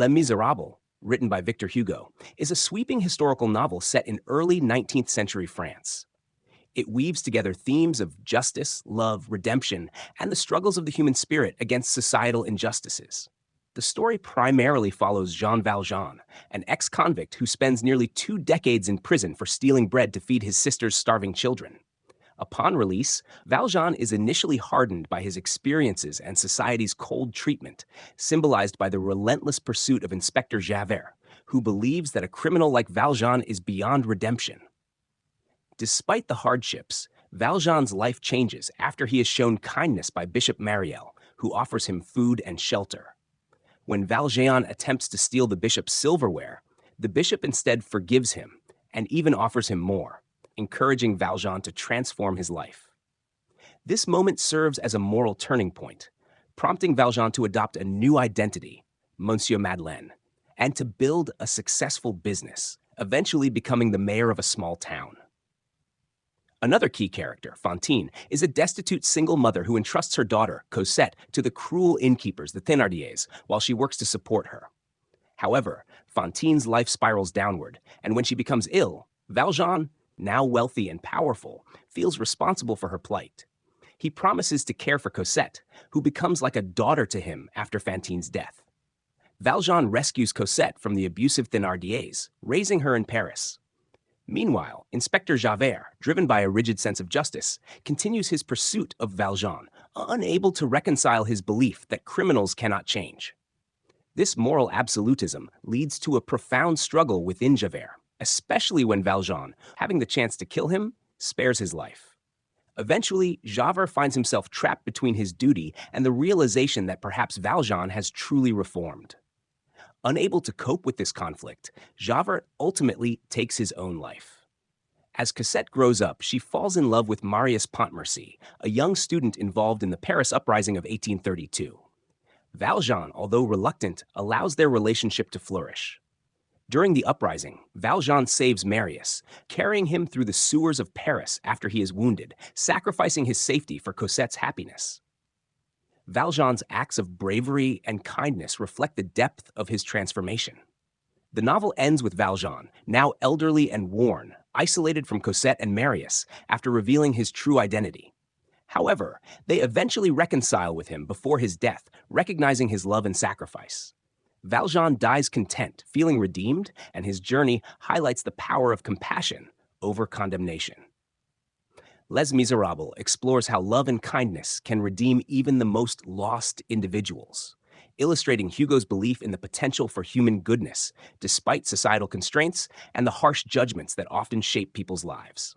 Les Misérables, written by Victor Hugo, is a sweeping historical novel set in early 19th century France. It weaves together themes of justice, love, redemption, and the struggles of the human spirit against societal injustices. The story primarily follows Jean Valjean, an ex-convict who spends nearly 2 decades in prison for stealing bread to feed his sister's starving children. Upon release, Valjean is initially hardened by his experiences and society's cold treatment, symbolized by the relentless pursuit of Inspector Javert, who believes that a criminal like Valjean is beyond redemption. Despite the hardships, Valjean's life changes after he is shown kindness by Bishop Mariel, who offers him food and shelter. When Valjean attempts to steal the bishop's silverware, the bishop instead forgives him and even offers him more, encouraging Valjean to transform his life. This moment serves as a moral turning point, prompting Valjean to adopt a new identity, Monsieur Madeleine, and to build a successful business, eventually becoming the mayor of a small town. Another key character, Fantine, is a destitute single mother who entrusts her daughter, Cosette, to the cruel innkeepers, the Thénardiers, while she works to support her. However, Fantine's life spirals downward, and when she becomes ill, Valjean, now wealthy and powerful, feels responsible for her plight. He promises to care for Cosette, who becomes like a daughter to him after Fantine's death. Valjean rescues Cosette from the abusive Thénardiers, raising her in Paris. Meanwhile, Inspector Javert, driven by a rigid sense of justice, continues his pursuit of Valjean, unable to reconcile his belief that criminals cannot change. This moral absolutism leads to a profound struggle within Javert, especially when Valjean, having the chance to kill him, spares his life. Eventually, Javert finds himself trapped between his duty and the realization that perhaps Valjean has truly reformed. Unable to cope with this conflict, Javert ultimately takes his own life. As Cosette grows up, she falls in love with Marius Pontmercy, a young student involved in the Paris uprising of 1832. Valjean, although reluctant, allows their relationship to flourish. During the uprising, Valjean saves Marius, carrying him through the sewers of Paris after he is wounded, sacrificing his safety for Cosette's happiness. Valjean's acts of bravery and kindness reflect the depth of his transformation. The novel ends with Valjean, now elderly and worn, isolated from Cosette and Marius after revealing his true identity. However, they eventually reconcile with him before his death, recognizing his love and sacrifice. Valjean dies content, feeling redeemed, and his journey highlights the power of compassion over condemnation. Les Misérables explores how love and kindness can redeem even the most lost individuals, illustrating Hugo's belief in the potential for human goodness, despite societal constraints and the harsh judgments that often shape people's lives.